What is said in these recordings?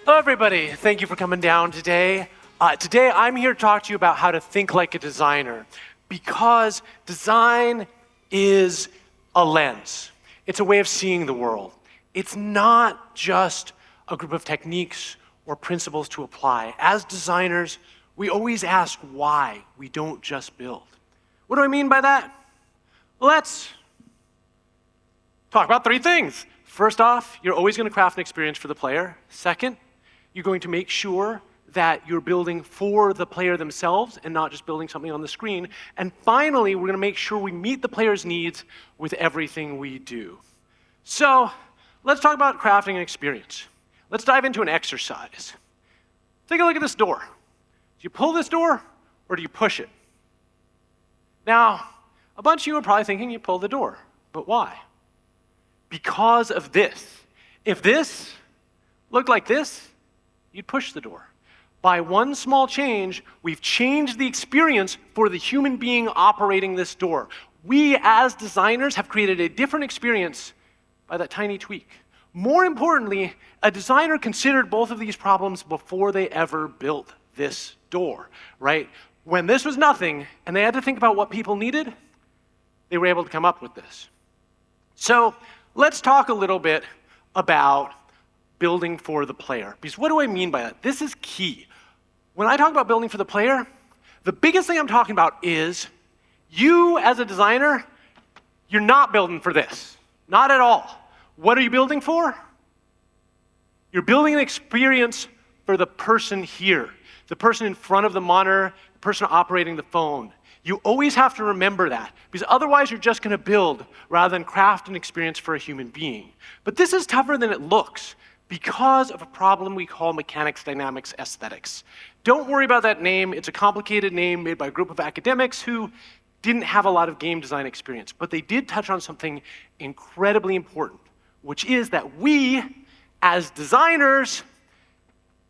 Hello, everybody. Thank you for coming down today. Today, I'm here to talk to you about how to think like a designer, because design is a lens. It's a way of seeing the world. It's not just a group of techniques or principles to apply. As designers, we always ask why we don't just build. What do I mean by that? Let's talk about three things. First off, you're always going to craft an experience for the player. Second, you're going to make sure that you're building for the player themselves and not just building something on the screen. And finally, we're going to make sure we meet the player's needs with everything we do. So let's talk about crafting an experience. Let's dive into an exercise. Take a look at this door. Do you pull this door or do you push it? Now, a bunch of you are probably thinking you pull the door, but why? Because of this. If this looked like this, you'd push the door. By one small change, we've changed the experience for the human being operating this door. We, as designers, have created a different experience by that tiny tweak. More importantly, a designer considered both of these problems before they ever built this door, right? When this was nothing and they had to think about what people needed, they were able to come up with this. So let's talk a little bit about building for the player. Because what do I mean by that? This is key. When I talk about building for the player, the biggest thing I'm talking about is you as a designer, you're not building for this. Not at all. What are you building for? You're building an experience for the person here, the person in front of the monitor, the person operating the phone. You always have to remember that, because otherwise you're just going to build rather than craft an experience for a human being. But this is tougher than it looks because of a problem we call mechanics, dynamics, aesthetics. Don't worry about that name. It's a complicated name made by a group of academics who didn't have a lot of game design experience, but they did touch on something incredibly important, which is that we, as designers,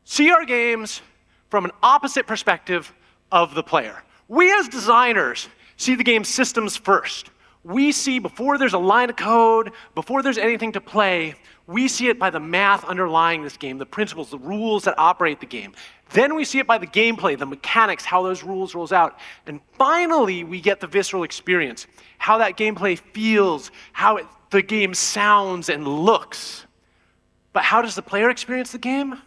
see our games from an opposite perspective of the player. We as designers see the game systems first. We see before there's a line of code, before there's anything to play, we see it by the math underlying this game, the principles, the rules that operate the game. Then we see it by the gameplay, the mechanics, how those rules rolls out. And finally, we get the visceral experience, how that gameplay feels, how the game sounds and looks. But how does the player experience the game?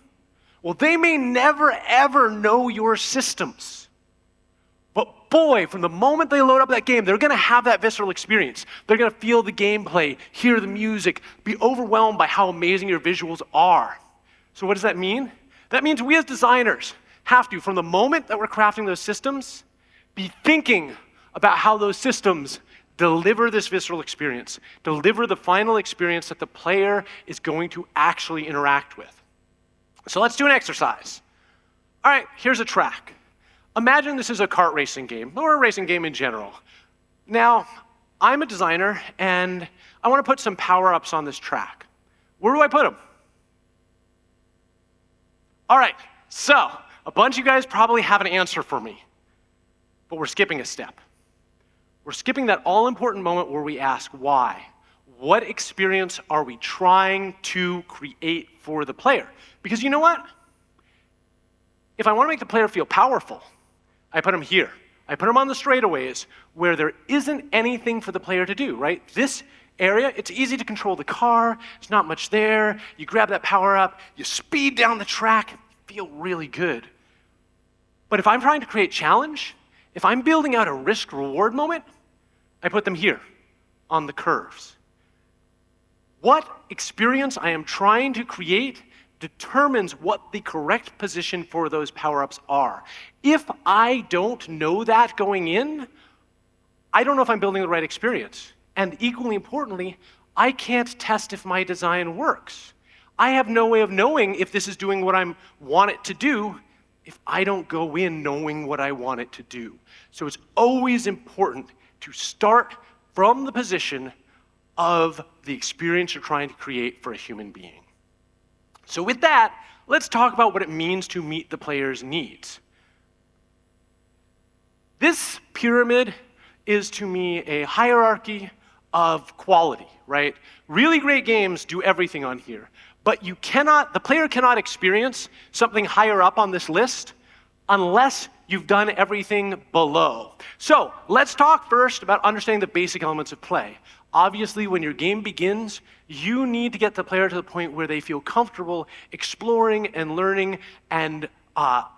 Well, they may never, ever know your systems. But boy, from the moment they load up that game, they're going to have that visceral experience. They're going to feel the gameplay, hear the music, be overwhelmed by how amazing your visuals are. So what does that mean? That means we as designers have to, from the moment that we're crafting those systems, be thinking about how those systems deliver this visceral experience, deliver the final experience that the player is going to actually interact with. So let's do an exercise. All right, here's a track. Imagine this is a kart racing game, or a racing game in general. Now, I'm a designer, and I want to put some power-ups on this track. Where do I put them? All right, so a bunch of you guys probably have an answer for me, but we're skipping a step. We're skipping that all-important moment where we ask why. What experience are we trying to create for the player? Because you know what? If I want to make the player feel powerful, I put them here. I put them on the straightaways where there isn't anything for the player to do, right? This area, it's easy to control the car. There's not much there. You grab that power up, you speed down the track, you feel really good. But if I'm trying to create challenge, if I'm building out a risk-reward moment, I put them here on the curves. What experience I am trying to create determines what the correct position for those power-ups are. If I don't know that going in, I don't know if I'm building the right experience. And equally importantly, I can't test if my design works. I have no way of knowing if this is doing what I want it to do if I don't go in knowing what I want it to do. So it's always important to start from the position of the experience you're trying to create for a human being. So with that, let's talk about what it means to meet the player's needs. This pyramid is, to me, a hierarchy of quality, right? Really great games do everything on here. But the player cannot experience something higher up on this list unless you've done everything below. So let's talk first about understanding the basic elements of play. Obviously, when your game begins, you need to get the player to the point where they feel comfortable exploring and learning and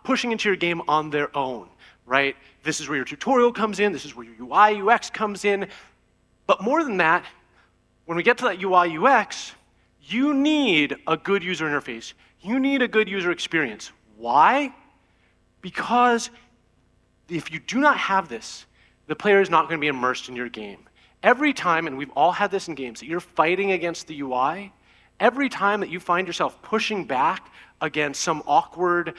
pushing into your game on their own, right? This is where your tutorial comes in. This is where your UI, UX comes in. But more than that, when we get to that UI, UX, you need a good user interface. You need a good user experience. Why? Because if you do not have this, the player is not going to be immersed in your game. Every time, and we've all had this in games, that you're fighting against the UI, every time that you find yourself pushing back against some awkward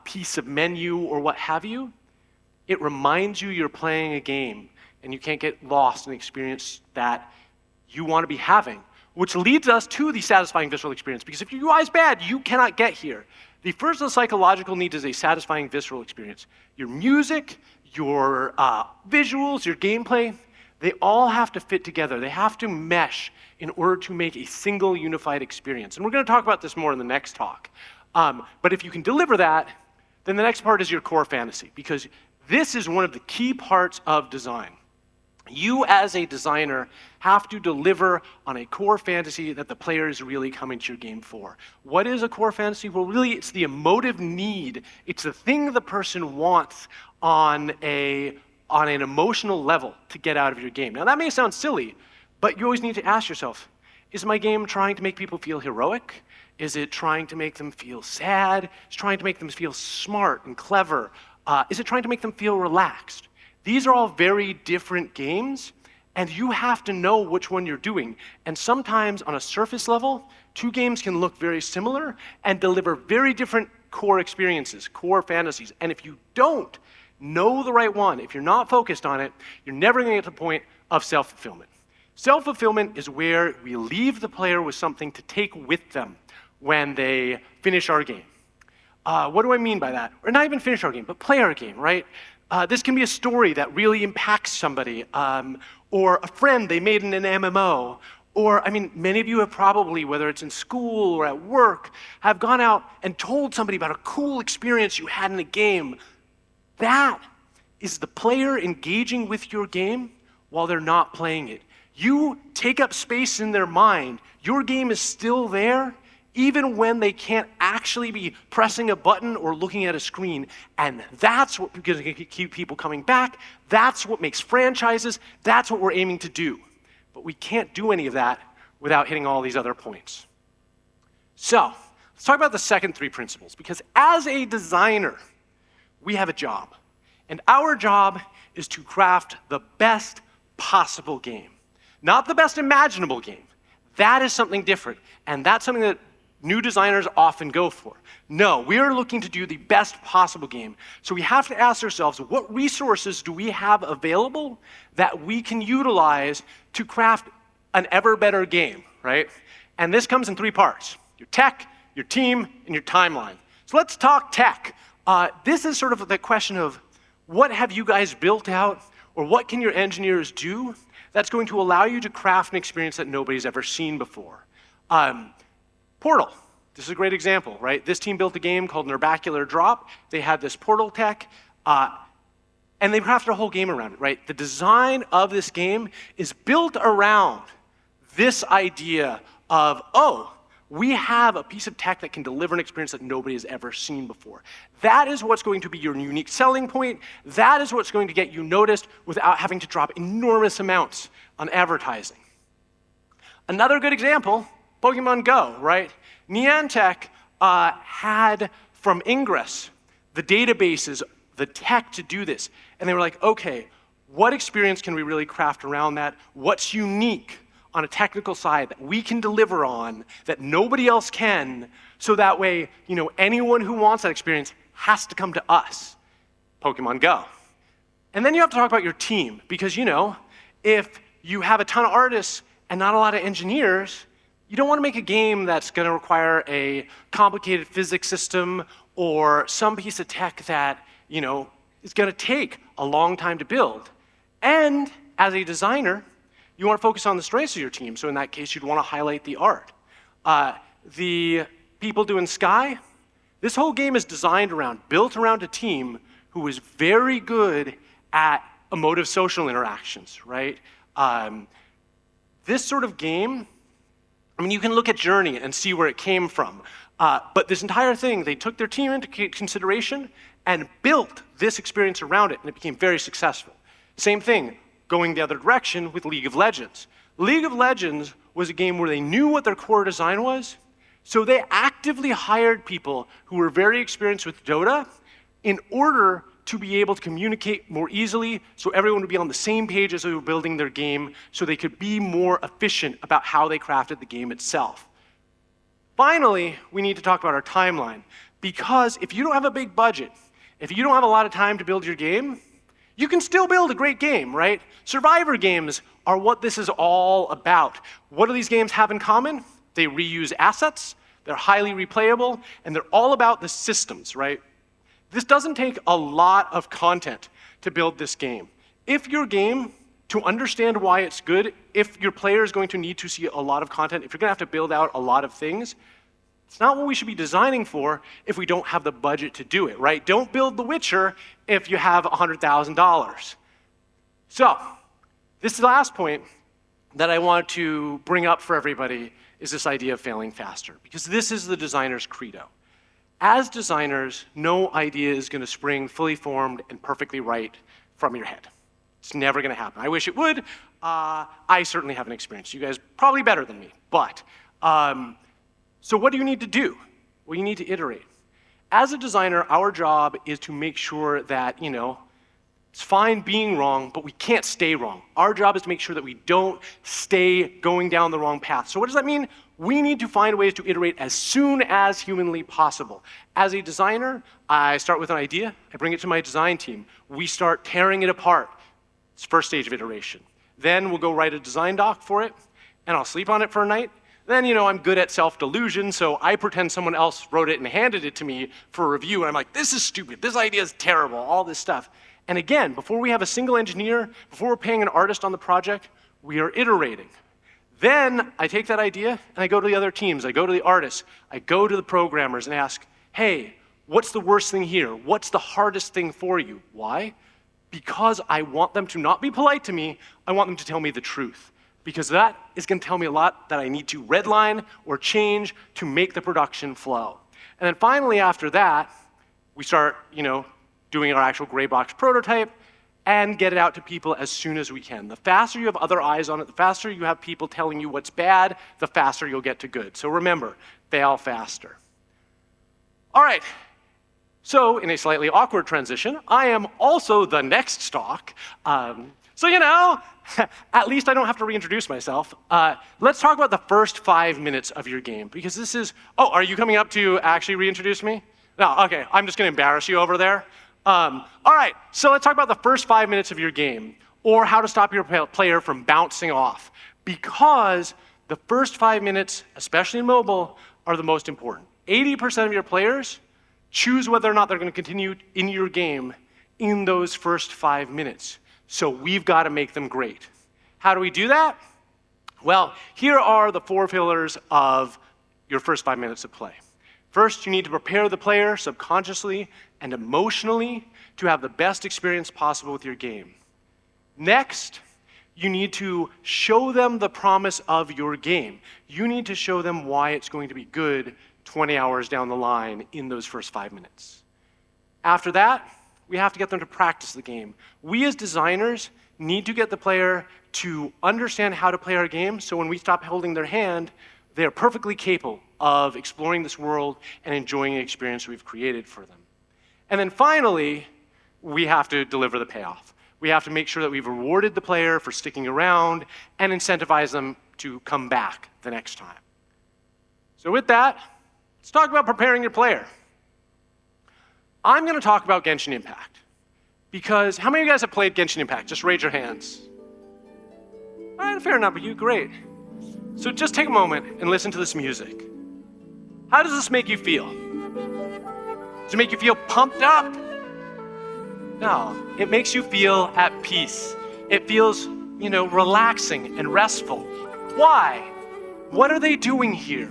piece of menu or what have you, it reminds you you're playing a game and you can't get lost in the experience that you want to be having, which leads us to the satisfying visceral experience. Because if your UI is bad, you cannot get here. The first of the psychological needs is a satisfying visceral experience. Your music, your visuals, your gameplay, they all have to fit together. They have to mesh in order to make a single unified experience. And we're going to talk about this more in the next talk. But if you can deliver that, then the next part is your core fantasy, because this is one of the key parts of design. You, as a designer, have to deliver on a core fantasy that the player is really coming to your game for. What is a core fantasy? Well, really, it's the emotive need. It's the thing the person wants on an emotional level to get out of your game. Now, that may sound silly, but you always need to ask yourself, is my game trying to make people feel heroic? Is it trying to make them feel sad? Is it trying to make them feel smart and clever? Is it trying to make them feel relaxed? These are all very different games, and you have to know which one you're doing. And sometimes, on a surface level, two games can look very similar and deliver very different core experiences, core fantasies. And if you don't know the right one, if you're not focused on it, you're never going to get to the point of self-fulfillment. Self-fulfillment is where we leave the player with something to take with them when they finish our game. What do I mean by that? Or not even finish our game, but play our game, right? This can be a story that really impacts somebody, or a friend they made in an MMO, or, many of you have probably, whether it's in school or at work, have gone out and told somebody about a cool experience you had in a game. That is the player engaging with your game while they're not playing it. You take up space in their mind. Your game is still there, even when they can't actually be pressing a button or looking at a screen. And that's what is going to keep people coming back. That's what makes franchises. That's what we're aiming to do. But we can't do any of that without hitting all these other points. So let's talk about the second three principles, because as a designer, we have a job. And our job is to craft the best possible game. Not the best imaginable game. That is something different. And that's something that new designers often go for. No, we are looking to do the best possible game. So we have to ask ourselves, what resources do we have available that we can utilize to craft an ever better game, right? And this comes in three parts: your tech, your team, and your timeline. So let's talk tech. This is sort of the question of, what have you guys built out, or what can your engineers do that's going to allow you to craft an experience that nobody's ever seen before? Portal. This is a great example, right? This team built a game called Nerbacular Drop. They had this portal tech, and they crafted a whole game around it, right? The design of this game is built around this idea of, we have a piece of tech that can deliver an experience that nobody has ever seen before. That is what's going to be your unique selling point. That is what's going to get you noticed without having to drop enormous amounts on advertising. Another good example, Pokemon Go, right? Niantic had from Ingress the databases, the tech to do this. And they were like, okay, what experience can we really craft around that? What's unique on a technical side that we can deliver on that nobody else can, so that way, anyone who wants that experience has to come to us, Pokemon Go. And then you have to talk about your team, because, if you have a ton of artists and not a lot of engineers, you don't want to make a game that's going to require a complicated physics system or some piece of tech that, is going to take a long time to build. And as a designer, you want to focus on the strengths of your team. So in that case, you'd want to highlight the art. the people doing Sky, this whole game is built around a team who is very good at emotive social interactions, right? This sort of game, I mean, you can look at Journey and see where it came from. But this entire thing, they took their team into consideration and built this experience around it, and it became very successful. Same thing, going the other direction with League of Legends. League of Legends was a game where they knew what their core design was, so they actively hired people who were very experienced with Dota in order to be able to communicate more easily, so everyone would be on the same page as they were building their game, so they could be more efficient about how they crafted the game itself. Finally, we need to talk about our timeline, because if you don't have a big budget, if you don't have a lot of time to build your game, you can still build a great game, right? Survivor games are what this is all about. What do these games have in common? They reuse assets, they're highly replayable, and they're all about the systems, right? This doesn't take a lot of content to build this game. If your game, to understand why it's good, if your player is going to need to see a lot of content, if you're going to have to build out a lot of things, it's not what we should be designing for if we don't have the budget to do it, right? Don't build The Witcher if you have $100,000. So, this last point that I want to bring up for everybody is this idea of failing faster, because this is the designer's credo. As designers, no idea is going to spring fully formed and perfectly right from your head. It's never going to happen. I wish it would. I certainly haven't experienced. You guys probably better than me. But, so what do you need to do? Well, you need to iterate. As a designer, our job is to make sure that, it's fine being wrong, but we can't stay wrong. Our job is to make sure that we don't stay going down the wrong path. So what does that mean? We need to find ways to iterate as soon as humanly possible. As a designer, I start with an idea, I bring it to my design team. We start tearing it apart. It's first stage of iteration. Then we'll go write a design doc for it, and I'll sleep on it for a night. Then, I'm good at self-delusion, so I pretend someone else wrote it and handed it to me for review, and I'm like, this is stupid, this idea is terrible, all this stuff. And again, before we have a single engineer, before we're paying an artist on the project, we are iterating. Then I take that idea and I go to the other teams, I go to the artists, I go to the programmers and ask, hey, what's the worst thing here? What's the hardest thing for you? Why? Because I want them to not be polite to me, I want them to tell me the truth. Because that is going to tell me a lot that I need to redline or change to make the production flow. And then finally after that, we start, doing our actual gray box prototype and get it out to people as soon as we can. The faster you have other eyes on it, the faster you have people telling you what's bad, the faster you'll get to good. So remember, fail faster. All right, so in a slightly awkward transition, I am also the next stock. At least I don't have to reintroduce myself. Let's talk about the first 5 minutes of your game, because this is, are you coming up to actually reintroduce me? No, okay, I'm just gonna embarrass you over there. All right, so let's talk about the first 5 minutes of your game, or how to stop your player from bouncing off. Because the first 5 minutes, especially in mobile, are the most important. 80% of your players choose whether or not they're going to continue in your game in those first 5 minutes. So we've got to make them great. How do we do that? Well, here are the 4 pillars of your first 5 minutes of play. First, you need to prepare the player subconsciously and emotionally to have the best experience possible with your game. Next, you need to show them the promise of your game. You need to show them why it's going to be good 20 hours down the line in those first 5 minutes. After that, we have to get them to practice the game. We as designers need to get the player to understand how to play our game, so when we stop holding their hand, they're perfectly capable of exploring this world and enjoying the experience we've created for them. And then finally, we have to deliver the payoff. We have to make sure that we've rewarded the player for sticking around and incentivize them to come back the next time. So with that, let's talk about preparing your player. I'm going to talk about Genshin Impact, because how many of you guys have played Genshin Impact? Just raise your hands. All right, fair enough, but you, great. So just take a moment and listen to this music. How does this make you feel? Does it make you feel pumped up? No, it makes you feel at peace. It feels, relaxing and restful. Why? What are they doing here?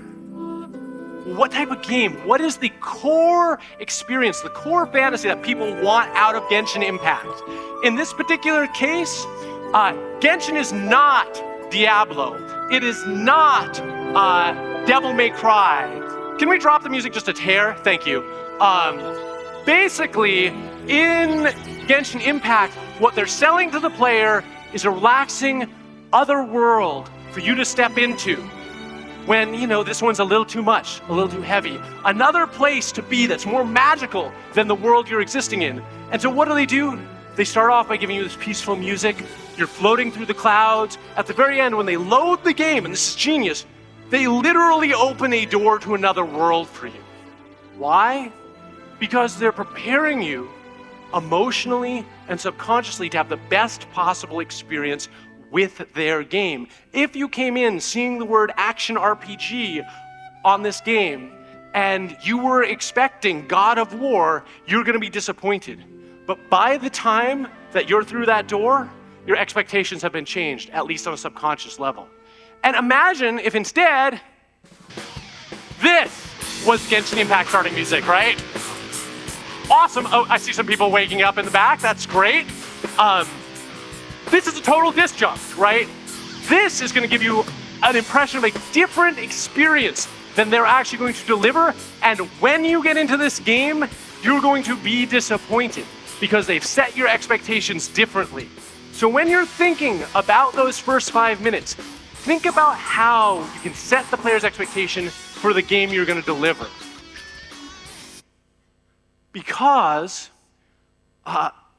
what type of game, what is the core experience, the core fantasy that people want out of Genshin Impact. In this particular case, Genshin is not Diablo. It is not Devil May Cry. Can we drop the music just a hair? Thank you. Basically, in Genshin Impact, what they're selling to the player is a relaxing other world for you to step into when, this one's a little too much, a little too heavy. Another place to be that's more magical than the world you're existing in. And so what do? They start off by giving you this peaceful music. You're floating through the clouds. At the very end, when they load the game, and this is genius, they literally open a door to another world for you. Why? Because they're preparing you emotionally and subconsciously to have the best possible experience with their game. If you came in seeing the word action RPG on this game and you were expecting God of War, you're going to be disappointed. But by the time that you're through that door, your expectations have been changed, at least on a subconscious level. And imagine if instead, this was Genshin Impact starting music, right? Awesome. Oh, I see some people waking up in the back. That's great. This is a total disjunct, right? This is going to give you an impression of a different experience than they're actually going to deliver. And when you get into this game, you're going to be disappointed because they've set your expectations differently. So when you're thinking about those first 5 minutes, think about how you can set the player's expectation for the game you're going to deliver. Because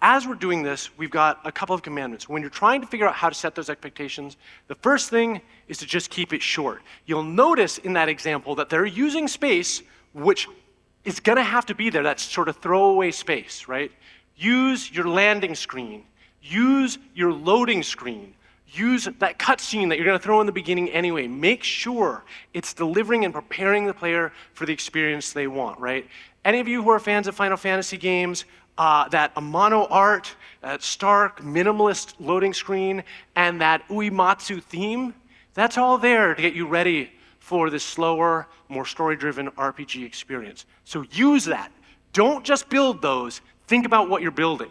as we're doing this, we've got a couple of commandments. When you're trying to figure out how to set those expectations, the first thing is to just keep it short. You'll notice in that example that they're using space, which is going to have to be there, that sort of throwaway space, right? Use your landing screen. Use your loading screen. Use that cutscene that you're going to throw in the beginning anyway. Make sure it's delivering and preparing the player for the experience they want, right? Any of you who are fans of Final Fantasy games, that Amano art, that stark, minimalist loading screen, and that Uematsu theme, that's all there to get you ready for this slower, more story-driven RPG experience. So use that. Don't just build those. Think about what you're building.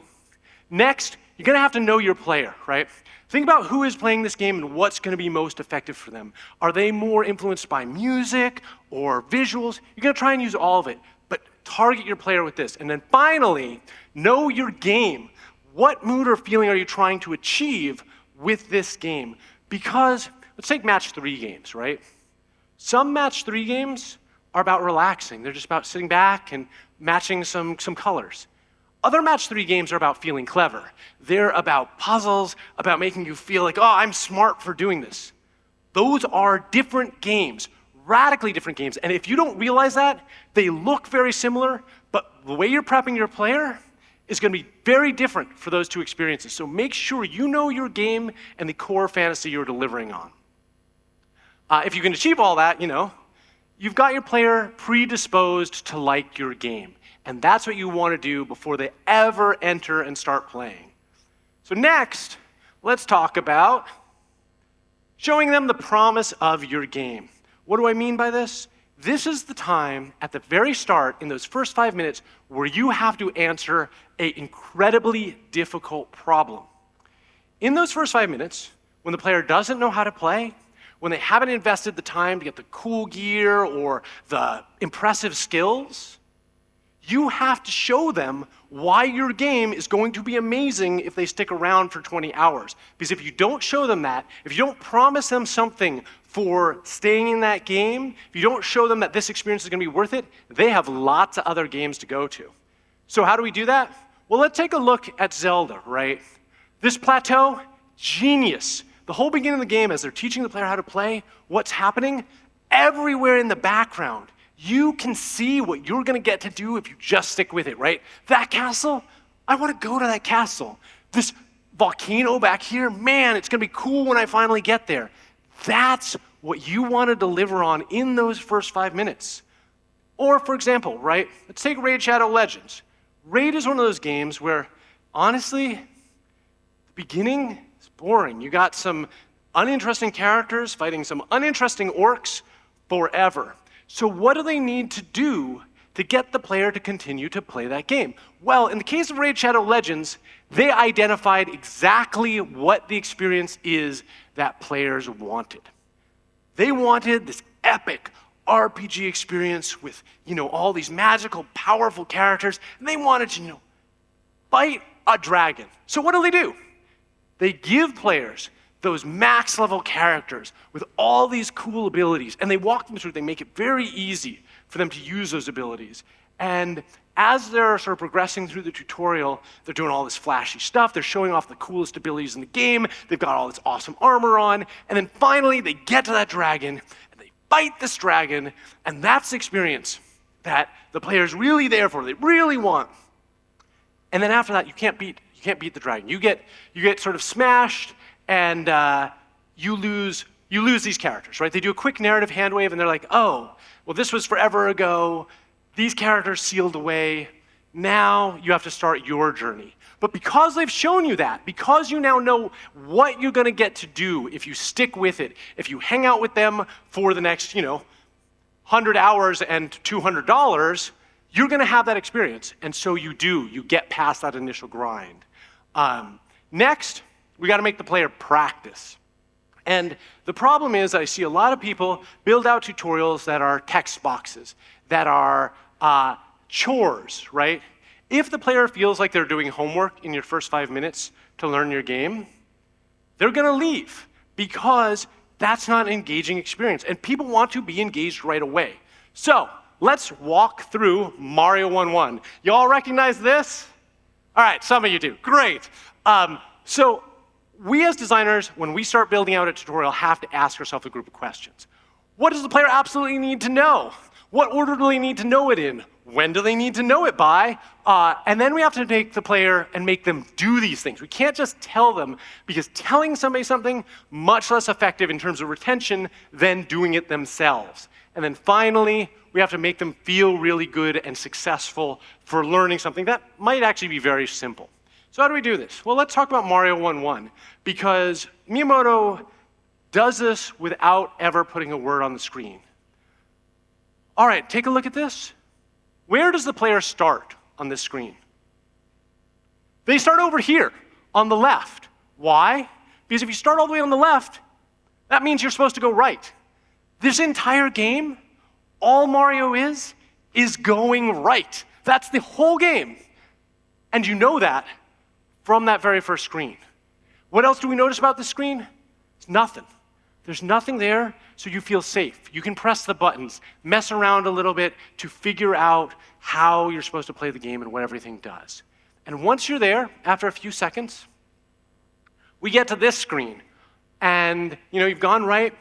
Next, you're going to have to know your player, right? Think about who is playing this game and what's going to be most effective for them. Are they more influenced by music or visuals? You're going to try and use all of it, but target your player with this. And then finally, know your game. What mood or feeling are you trying to achieve with this game? Because let's take match 3 games, right? Some match 3 games are about relaxing. They're just about sitting back and matching some colors. Other match 3 games are about feeling clever. They're about puzzles, about making you feel like, oh, I'm smart for doing this. Those are different games, radically different games. And if you don't realize that, they look very similar, but the way you're prepping your player is going to be very different for those 2 experiences. So make sure you know your game and the core fantasy you're delivering on. If you can achieve all that, you've got your player predisposed to like your game. And that's what you want to do before they ever enter and start playing. So next, let's talk about showing them the promise of your game. What do I mean by this? This is the time at the very start, in those first 5 minutes, where you have to answer an incredibly difficult problem. In those first 5 minutes, when the player doesn't know how to play, when they haven't invested the time to get the cool gear or the impressive skills, you have to show them why your game is going to be amazing if they stick around for 20 hours. Because if you don't show them that, if you don't promise them something for staying in that game, if you don't show them that this experience is going to be worth it, they have lots of other games to go to. So how do we do that? Well, let's take a look at Zelda, right? This plateau, genius. The whole beginning of the game, as they're teaching the player how to play, what's happening? Everywhere in the background, you can see what you're going to get to do if you just stick with it, right? That castle, I want to go to that castle. This volcano back here, man, it's going to be cool when I finally get there. That's what you want to deliver on in those first 5 minutes. Or, for example, right, let's take Raid Shadow Legends. Raid is one of those games where, honestly, the beginning is boring. You got some uninteresting characters fighting some uninteresting orcs forever. So what do they need to do to get the player to continue to play that game? Well, in the case of Raid Shadow Legends, they identified exactly what the experience is that players wanted. They wanted this epic RPG experience with, all these magical, powerful characters, and they wanted to, fight a dragon. So what do? They give players those max level characters with all these cool abilities, and they walk them through, they make it very easy for them to use those abilities. And as they're sort of progressing through the tutorial, they're doing all this flashy stuff, they're showing off the coolest abilities in the game, they've got all this awesome armor on, and then finally they get to that dragon, and they fight this dragon, and that's the experience that the player's really there for, they really want. And then after that, you can't beat the dragon. You get sort of smashed, and you lose these characters, right? They do a quick narrative hand wave, and they're like, oh, well, this was forever ago. These characters sealed away. Now you have to start your journey. But because they've shown you that, because you now know what you're going to get to do if you stick with it, if you hang out with them for the next, 100 hours and $200, you're going to have that experience. And so you do. You get past that initial grind. Next, we got to make the player practice. And the problem is I see a lot of people build out tutorials that are text boxes, that are chores, right? If the player feels like they're doing homework in your first 5 minutes to learn your game, they're going to leave because that's not an engaging experience. And people want to be engaged right away. So let's walk through Mario 1-1. You all recognize this? All right, some of you do. Great. So we as designers, when we start building out a tutorial, have to ask ourselves a group of questions. What does the player absolutely need to know? What order do they need to know it in? When do they need to know it by? And then we have to take the player and make them do these things. We can't just tell them, because telling somebody something much less effective in terms of retention than doing it themselves. And then finally, we have to make them feel really good and successful for learning something that might actually be very simple. So how do we do this? Well, let's talk about Mario 1-1, because Miyamoto does this without ever putting a word on the screen. All right, take a look at this. Where does the player start on this screen? They start over here on the left. Why? Because if you start all the way on the left, that means you're supposed to go right. This entire game, all Mario is going right. That's the whole game. And you know that from that very first screen. What else do we notice about this screen? It's nothing. There's nothing there, so you feel safe. You can press the buttons, mess around a little bit to figure out how you're supposed to play the game and what everything does. And once you're there, after a few seconds, we get to this screen. And you've gone right,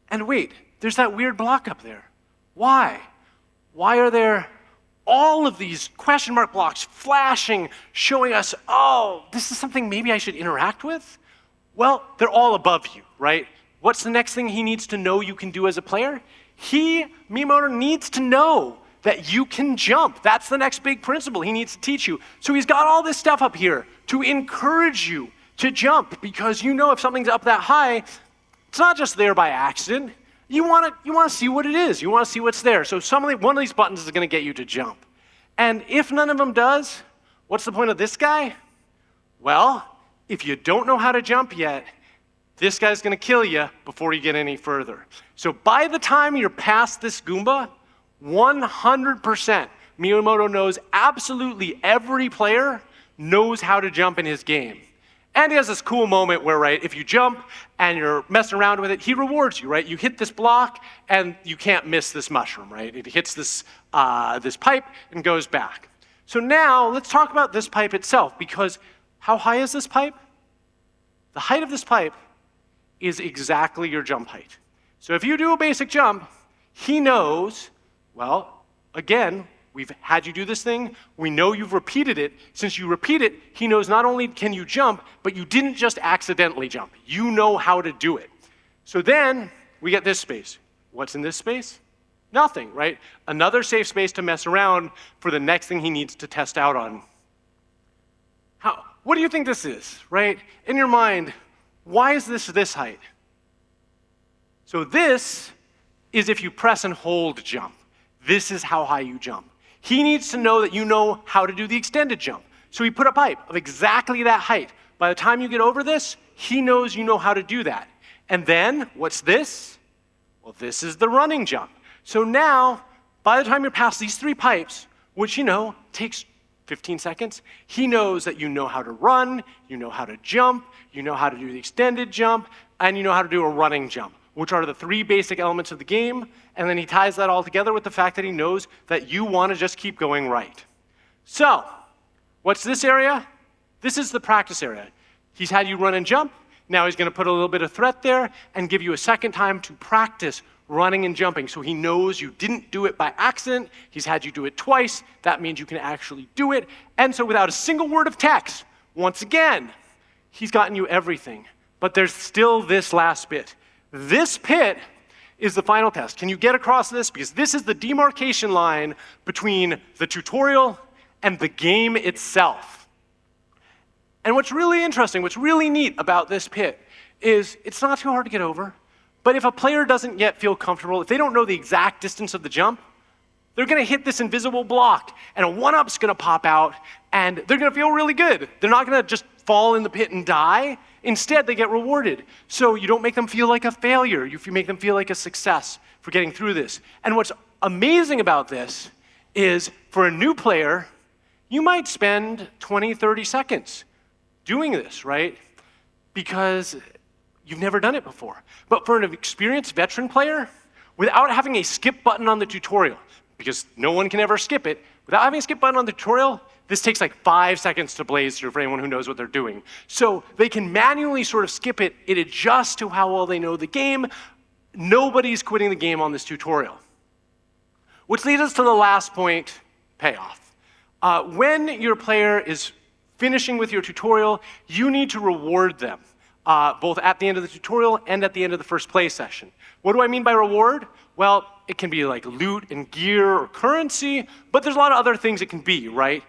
and wait, there's that weird block up there. Why? Why are there all of these question mark blocks flashing, showing us, oh, this is something maybe I should interact with? Well, they're all above you, right? What's the next thing he needs to know you can do as a player? Miyamoto needs to know that you can jump. That's the next big principle he needs to teach you. So he's got all this stuff up here to encourage you to jump, because if something's up that high, it's not just there by accident. You want to see what it is. You want to see what's there. So one of these buttons is going to get you to jump. And if none of them does, what's the point of this guy? Well, if you don't know how to jump yet, this guy's going to kill you before you get any further. So by the time you're past this Goomba, 100% Miyamoto knows absolutely every player knows how to jump in his game. And he has this cool moment where, right, if you jump and you're messing around with it, he rewards you, right? You hit this block and you can't miss this mushroom, right? It hits this pipe and goes back. So now let's talk about this pipe itself, because how high is this pipe? The height of this pipe is exactly your jump height. So if you do a basic jump, he knows, well, again, we've had you do this thing. We know you've repeated it. Since you repeat it, he knows not only can you jump, but you didn't just accidentally jump. You know how to do it. So then we get this space. What's in this space? Nothing, right? Another safe space to mess around for the next thing he needs to test out on. What do you think this is, right? In your mind, why is this height? So this is if you press and hold jump. This is how high you jump. He needs to know that you know how to do the extended jump. So he put a pipe of exactly that height. By the time you get over this, he knows you know how to do that. And then, what's this? Well, this is the running jump. So now, by the time you're past these 3 pipes, which you know takes 15 seconds, he knows that you know how to run, you know how to jump, you know how to do the extended jump, and you know how to do a running jump, which are the 3 basic elements of the game. And then he ties that all together with the fact that he knows that you want to just keep going right. So, what's this area? This is the practice area. He's had you run and jump. Now he's going to put a little bit of threat there and give you a second time to practice running and jumping, so he knows you didn't do it by accident. He's had you do it twice. That means you can actually do it. And so without a single word of text, once again, he's gotten you everything. But there's still this last bit. This pit is the final test. Can you get across this? Because this is the demarcation line between the tutorial and the game itself. And what's really interesting, what's really neat about this pit is it's not too hard to get over. But if a player doesn't yet feel comfortable, if they don't know the exact distance of the jump, they're going to hit this invisible block, and a one-up's going to pop out, and they're going to feel really good. They're not going to just fall in the pit and die. Instead, they get rewarded. So you don't make them feel like a failure. You make them feel like a success for getting through this. And what's amazing about this is, for a new player, you might spend 20, 30 seconds doing this, right? Because you've never done it before. But for an experienced veteran player, without having a skip button on the tutorial, because no one can ever skip it, without having a skip button on the tutorial, this takes like 5 seconds to blaze through for anyone who knows what they're doing. So they can manually sort of skip it. It adjusts to how well they know the game. Nobody's quitting the game on this tutorial. Which leads us to the last point, payoff. When your player is finishing with your tutorial, you need to reward them. Both at the end of the tutorial and at the end of the first play session. What do I mean by reward? Well, it can be like loot and gear or currency, but there's a lot of other things it can be, right?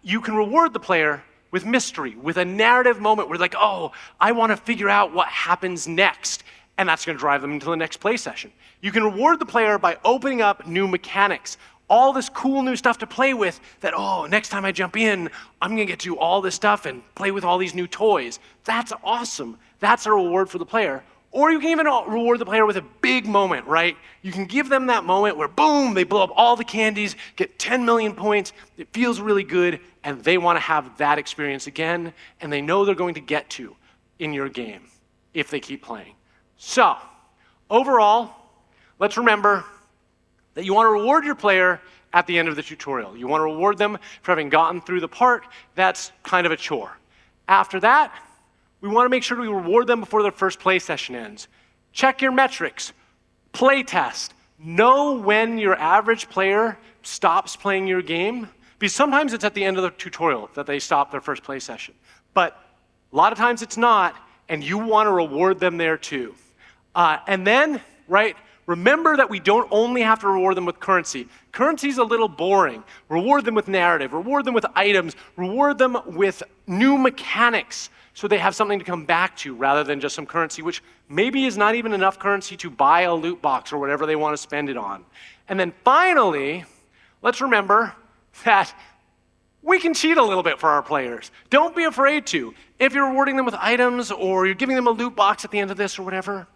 You can reward the player with mystery, with a narrative moment where like, oh, I want to figure out what happens next, and that's going to drive them into the next play session. You can reward the player by opening up new mechanics, all this cool new stuff to play with that, oh, next time I jump in, I'm going to get to do all this stuff and play with all these new toys. That's awesome. That's a reward for the player. Or you can even reward the player with a big moment, right? You can give them that moment where, boom, they blow up all the candies, get 10 million points, it feels really good, and they want to have that experience again, and they know they're going to get to in your game if they keep playing. So, overall, let's remember that you want to reward your player at the end of the tutorial. You want to reward them for having gotten through the part that's kind of a chore. After that, we want to make sure we reward them before their first play session ends. Check your metrics, play test, know when your average player stops playing your game, because sometimes it's at the end of the tutorial that they stop their first play session. But a lot of times it's not, and you want to reward them there too. And then, right, remember that we don't only have to reward them with currency. Currency's a little boring. Reward them with narrative, reward them with items, reward them with new mechanics so they have something to come back to rather than just some currency, which maybe is not even enough currency to buy a loot box or whatever they want to spend it on. And then finally, let's remember that we can cheat a little bit for our players. Don't be afraid to. If you're rewarding them with items or you're giving them a loot box at the end of this or whatever,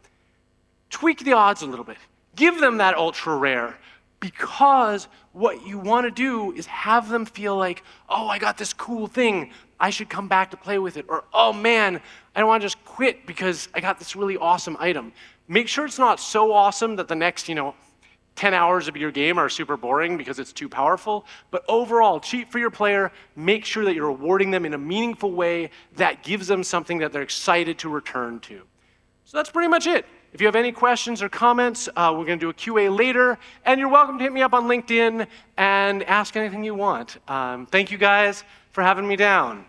tweak the odds a little bit. Give them that ultra rare, because what you want to do is have them feel like, oh, I got this cool thing, I should come back to play with it. Or, oh man, I don't want to just quit because I got this really awesome item. Make sure it's not so awesome that the next, 10 hours of your game are super boring because it's too powerful. But overall, cheat for your player. Make sure that you're rewarding them in a meaningful way that gives them something that they're excited to return to. So that's pretty much it. If you have any questions or comments, we're going to do a QA later, and you're welcome to hit me up on LinkedIn and ask anything you want. Thank you guys for having me down.